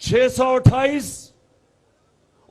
628